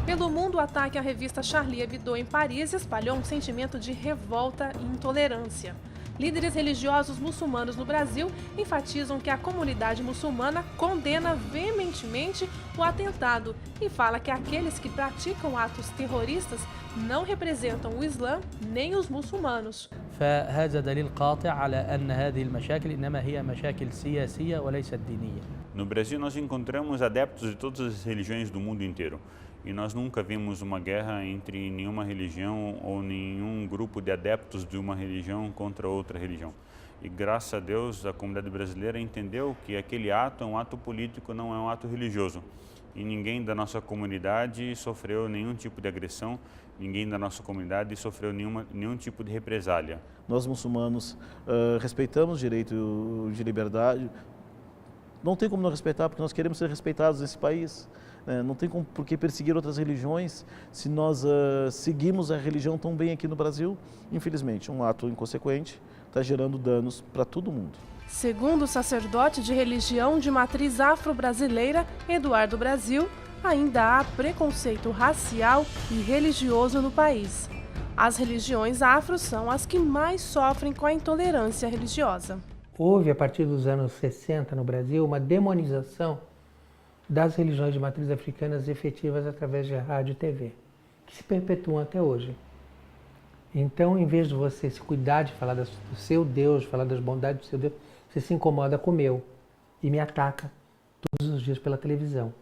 Pelo mundo, o ataque à revista Charlie Hebdo em Paris espalhou um sentimento de revolta e intolerância. Líderes religiosos muçulmanos no Brasil enfatizam que a comunidade muçulmana condena veementemente o atentado e fala que aqueles que praticam atos terroristas não representam o Islã nem os muçulmanos. فهذا دليل قاطع على أن هذه المشاكل إنما هي مشاكل سياسية وليست دينية. No Brasil, nós encontramos adeptos de todas as religiões do mundo inteiro. E nós nunca vimos uma guerra entre nenhuma religião ou nenhum grupo de adeptos de uma religião contra outra religião. E graças a Deus, a comunidade brasileira entendeu que aquele ato é um ato político, não é um ato religioso. E ninguém da nossa comunidade sofreu nenhum tipo de agressão, ninguém da nossa comunidade sofreu nenhum tipo de represália. Nós muçulmanos respeitamos o direito de liberdade. Não tem como não respeitar, porque nós queremos ser respeitados nesse país. Não tem por que perseguir outras religiões se nós seguimos a religião tão bem aqui no Brasil. Infelizmente, um ato inconsequente está gerando danos para todo mundo. Segundo o sacerdote de religião de matriz afro-brasileira, Eduardo Brasil, ainda há preconceito racial e religioso no país. As religiões afro são as que mais sofrem com a intolerância religiosa. Houve, a partir dos anos 60 no Brasil, uma demonização das religiões de matriz africanas efetivas através de rádio e TV, que se perpetuam até hoje. Então, em vez de você se cuidar de falar do seu Deus, falar das bondades do seu Deus, você se incomoda com o meu e me ataca todos os dias pela televisão.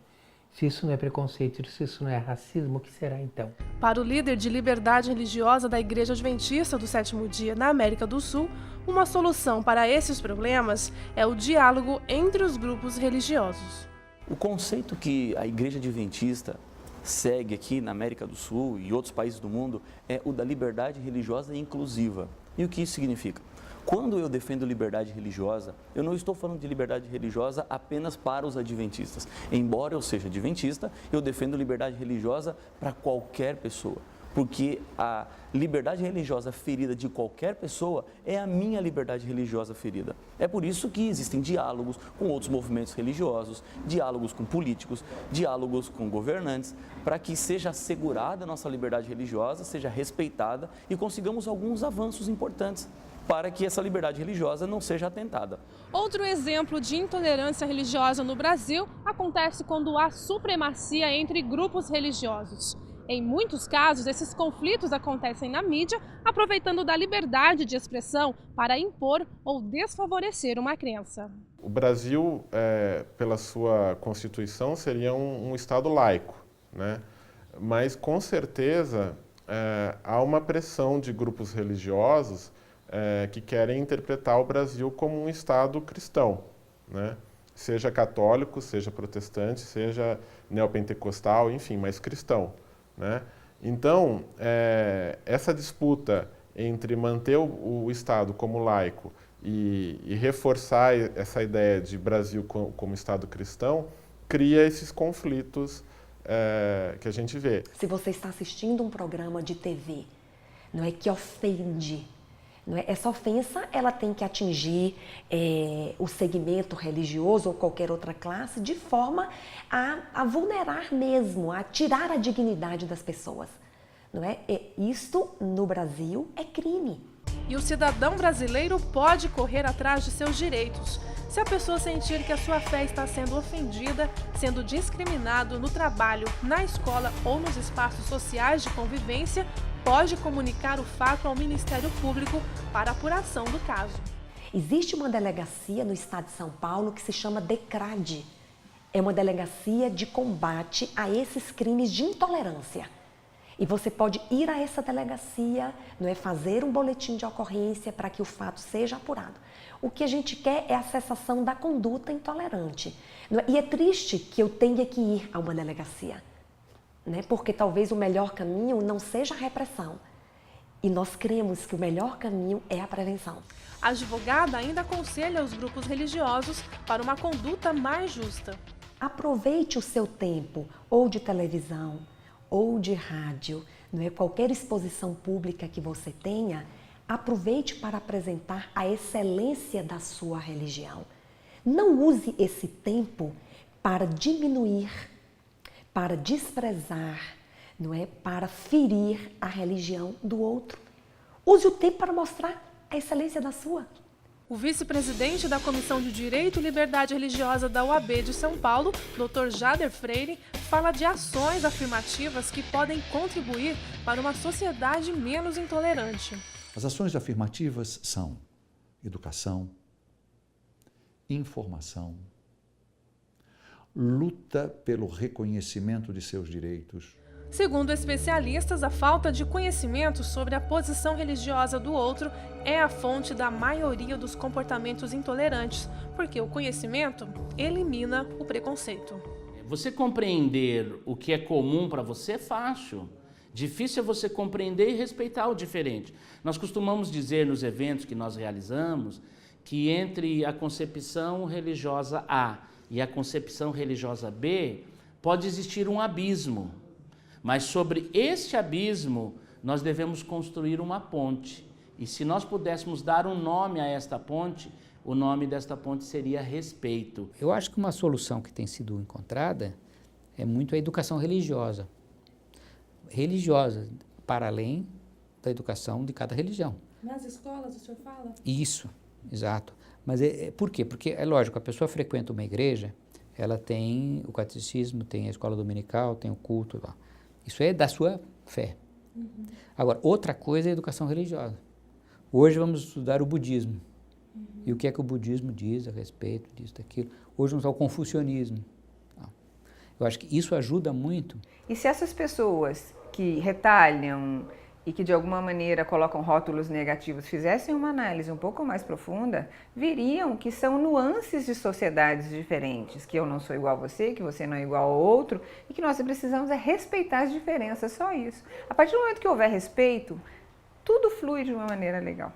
Se isso não é preconceito, se isso não é racismo, o que será então? Para o líder de liberdade religiosa da Igreja Adventista do Sétimo Dia na América do Sul, uma solução para esses problemas é o diálogo entre os grupos religiosos. O conceito que a Igreja Adventista segue aqui na América do Sul e outros países do mundo é o da liberdade religiosa inclusiva. E o que isso significa? Quando eu defendo liberdade religiosa, eu não estou falando de liberdade religiosa apenas para os adventistas. Embora eu seja adventista, eu defendo liberdade religiosa para qualquer pessoa. Porque a liberdade religiosa ferida de qualquer pessoa é a minha liberdade religiosa ferida. É por isso que existem diálogos com outros movimentos religiosos, diálogos com políticos, diálogos com governantes, para que seja assegurada a nossa liberdade religiosa, seja respeitada e consigamos alguns avanços importantes para que essa liberdade religiosa não seja atentada. Outro exemplo de intolerância religiosa no Brasil acontece quando há supremacia entre grupos religiosos. Em muitos casos, esses conflitos acontecem na mídia, aproveitando da liberdade de expressão para impor ou desfavorecer uma crença. O Brasil, pela sua Constituição, seria um Estado laico, né? Mas, com certeza, há uma pressão de grupos religiosos que querem interpretar o Brasil como um Estado cristão, né? Seja católico, seja protestante, seja neopentecostal, enfim, mas cristão, né? Então, essa disputa entre manter o Estado como laico e reforçar essa ideia de Brasil como Estado cristão cria esses conflitos que a gente vê. Se você está assistindo um programa de TV, não é que ofende, não é? Essa ofensa ela tem que atingir o segmento religioso ou qualquer outra classe de forma a vulnerar mesmo, a tirar a dignidade das pessoas. Não é? Isto no Brasil é crime. E o cidadão brasileiro pode correr atrás de seus direitos. Se a pessoa sentir que a sua fé está sendo ofendida, sendo discriminado no trabalho, na escola ou nos espaços sociais de convivência, pode comunicar o fato ao Ministério Público para apuração do caso. Existe uma delegacia no estado de São Paulo que se chama DECRAD. É uma delegacia de combate a esses crimes de intolerância. E você pode ir a essa delegacia, não é, fazer um boletim de ocorrência para que o fato seja apurado. O que a gente quer é a cessação da conduta intolerante. Não é? E é triste que eu tenha que ir a uma delegacia, né? Porque talvez o melhor caminho não seja a repressão. E nós cremos que o melhor caminho é a prevenção. A advogada ainda aconselha os grupos religiosos para uma conduta mais justa. Aproveite o seu tempo, ou de televisão, ou de rádio, não é? Qualquer exposição pública que você tenha, aproveite para apresentar a excelência da sua religião. Não use esse tempo para diminuir, para desprezar, não é para ferir a religião do outro. Use o tempo para mostrar a excelência da sua. O vice-presidente da Comissão de Direito e Liberdade Religiosa da UAB de São Paulo, Dr. Jader Freire, fala de ações afirmativas que podem contribuir para uma sociedade menos intolerante. As ações afirmativas são educação, informação, luta pelo reconhecimento de seus direitos. Segundo especialistas, a falta de conhecimento sobre a posição religiosa do outro é a fonte da maioria dos comportamentos intolerantes, porque o conhecimento elimina o preconceito. Você compreender o que é comum para você é fácil. Difícil é você compreender e respeitar o diferente. Nós costumamos dizer nos eventos que nós realizamos que entre a concepção religiosa A e a concepção religiosa B pode existir um abismo. Mas sobre este abismo, nós devemos construir uma ponte. E se nós pudéssemos dar um nome a esta ponte, o nome desta ponte seria respeito. Eu acho que uma solução que tem sido encontrada é muito a educação religiosa. Religiosa, para além da educação de cada religião. Nas escolas, o senhor fala? Isso, exato. Mas por quê? Porque, é lógico, a pessoa frequenta uma igreja, ela tem o catecismo, tem a escola dominical, tem o culto lá. Isso é da sua fé. Uhum. Agora, outra coisa é a educação religiosa. Hoje vamos estudar o budismo. Uhum. E o que é que o budismo diz a respeito disso, daquilo. Hoje vamos ao confucionismo. Eu acho que isso ajuda muito. E se essas pessoas que retalham e que de alguma maneira colocam rótulos negativos fizessem uma análise um pouco mais profunda, viriam que são nuances de sociedades diferentes, que eu não sou igual a você, que você não é igual ao outro, e que nós precisamos é respeitar as diferenças, só isso. A partir do momento que houver respeito, tudo flui de uma maneira legal.